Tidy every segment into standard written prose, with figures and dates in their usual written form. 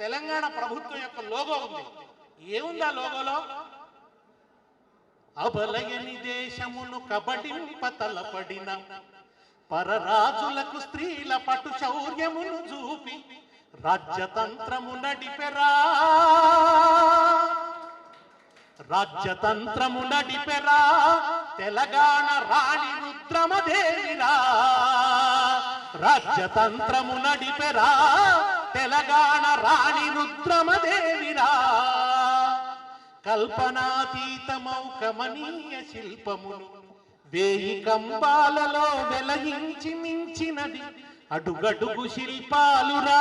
తెలంగాణ ప్రభుత్వం యొక్క లోగో ఉంది. ఏముంది ఆ లోగోలో? అబలయని దేశమును కబడింప తలపడిన పరరాజులకు స్త్రీల పటు శౌర్యమును చూపి రాజ్యతంత్రము నడిపెరా, రాజ్యతంత్రము నడిపెరా తెలంగాణ రాణి రుద్రమదేవిరా, రాజ్యతంత్రము నడిపెరా తెలంగాణ రాణి రుద్రమదేవిరా. కల్పనాతీతమౌ కమనీయ శిల్పమును వేయి కంబాలలో వెలయించి మించినది అడుగడుగు శిల్పాలురా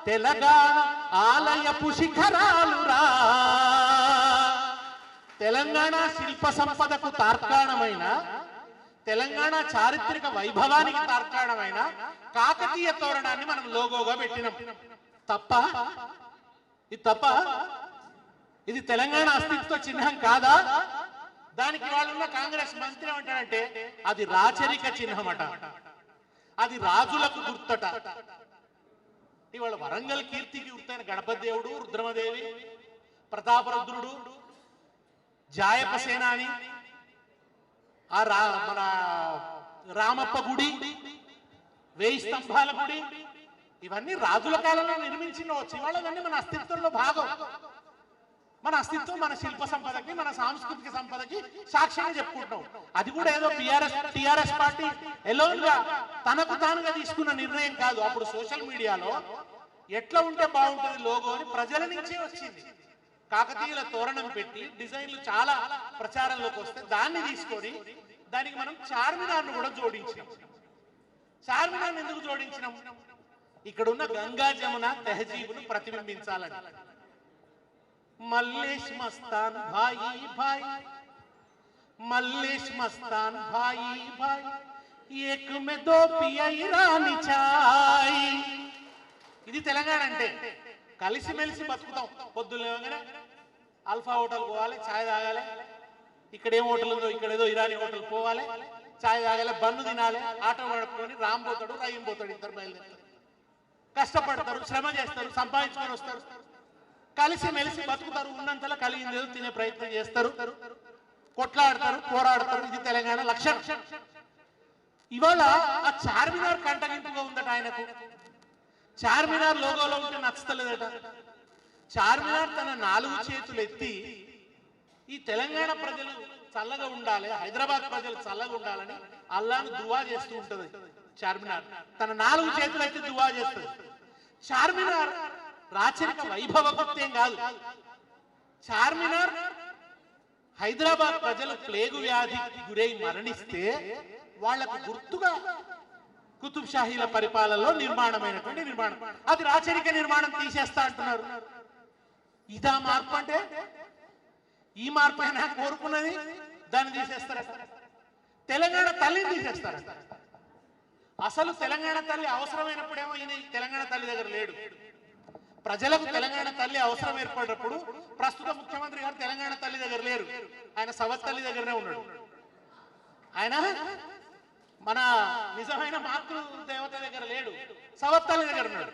తెలంగాణ ఆలయపు శిఖరాలురా. తెలంగాణ శిల్ప సంపదకు తార్కాణమైన, తెలంగాణ చారిత్రక వైభవానికి తార్కాణమైన కాకతీయ తోరణాన్ని మనం లోగోగా పెట్టినాం. తప్ప? ఇది తప్ప? ఇది తెలంగాణ అస్తిత్వ చిహ్నం కాదా? దానికి వాళ్ళున్న కాంగ్రెస్ మంత్రి ఏమంటాడంటే అది రాచరిక చిహ్నమట, అది రాజులకు గుర్తట. ఇవాళ వరంగల్ కీర్తికి గుర్తైన గణపతి దేవుడు, రుద్రమదేవి, ప్రతాపరుద్రుడు, జాయప సేనాని, మన రామప్ప గుడి, 1000 స్తంభాల గుడి, ఇవన్నీ రాజుల కాలంలో నిర్మించినవచ్చు. ఇవాళ ఇవన్నీ మన అస్తిత్వంలో భాగం. మన అస్తిత్వం, మన శిల్ప సంపదకి, మన సాంస్కృతిక సంపదకి సాక్ష్యంగా చెప్పుకుంటాం. అది కూడా ఏదో టిఆర్ఎస్ పార్టీ ఎలోన్ గా తనకు తానుగా తీసుకున్న నిర్ణయం కాదు. అప్పుడు సోషల్ మీడియాలో ఎట్లా ఉంటే బాగుంటుంది లోగో అని ప్రజల నుంచే వచ్చింది. కాకతీయుల తోరణం పెట్టి డిజైన్లు చాలా ప్రచారంలోకి వస్తే దాన్ని తీసుకొని దానికి మనం చార్మినార్ను కూడా జోడించినాం. చార్మినార్ని ఎందుకు జోడించినాం? ఇక్కడ ఉన్న గంగా జమున తెహజీబును ప్రతిబింబించాలని. మల్లేష్ మస్తాన్ భాయి భాయి, మల్లేష్ మస్తాన్ భాయి భాయి, ఏక్ మే దో పియా ఇరానీ చాయ్. ఇది తెలంగాణ అంటే. కలిసిమెలిసి బతుకుతాం. పొద్దున్నే అల్ఫా హోటల్ పోవాలి, ఛాయ్ తాగాలి. ఇక్కడ ఏం హోటల్ ఉందో ఇక్కడ ఏదో ఇరానీ హోటల్ పోవాలి, ఛాయ్ తాగాలి, బన్ను తినాలి, ఆటో నడుపుకొని రామ్ పోతాడు, రహీం పోతాడు, ఇద్దరు బయలుదేరుతారు. కష్టపడతారు, శ్రమ చేస్తారు, సంపాదించుకొని వస్తారు, కలిసి మెలిసి బతుకుతారు. ఉన్నంతలో కలిగింది ఏదో తినే ప్రయత్నం చేస్తారు, కొట్లాడతారు, పోరాడతారు. ఇది తెలంగాణ లక్ష్యం. ఇవాళ ఆ చార్మినార్ కంటగింపుగా ఉందట ఆయనకు. చార్మినార్ లోగోలో ఉంటే నచ్చలేదట. చార్మినార్ తన 4 చేతులు ఎత్తి ఈ తెలంగాణ ప్రజలు చల్లగా ఉండాలి, హైదరాబాద్ ప్రజలు చల్లగా ఉండాలని అల్లాను దువా చేస్తూ ఉంటది. చార్మినార్ తన 4 చేతులు ఎత్తి దువా చేస్తుంది. చార్మినార్ రాచరిక వైభవ గుర్తేం కాదు. చార్మినార్ హైదరాబాద్ ప్రజలు ప్లేగు వ్యాధికి గురై మరణిస్తే వాళ్లకు గుర్తుగా కుతుబ్ షాహీల పరిపాలనలో నిర్మాణమైనటువంటి నిర్మాణం. అది రాచరిక నిర్మాణం తీసేస్తా అంటున్నారు. ఇదా మార్పు అంటే? ఈ మార్పు అయినా కోరుకున్నది దాన్ని తీసేస్తారా? తెలంగాణ తల్లిని తీసేస్తారా? అసలు తెలంగాణ తల్లి అవసరమైనప్పుడేమో ఈయన తెలంగాణ తల్లి దగ్గర లేడు. ప్రజలకు తెలంగాణ తల్లి అవసరం ఏర్పడినప్పుడు ప్రస్తుత ముఖ్యమంత్రి గారు తెలంగాణ తల్లి దగ్గర లేరు. ఆయన సవత్ తల్లి దగ్గరనే ఉన్నాడు. ఆయన మన నిజమైన మాతృ దేవత దగ్గర లేడు, సవత్ తల్లి దగ్గర ఉన్నాడు.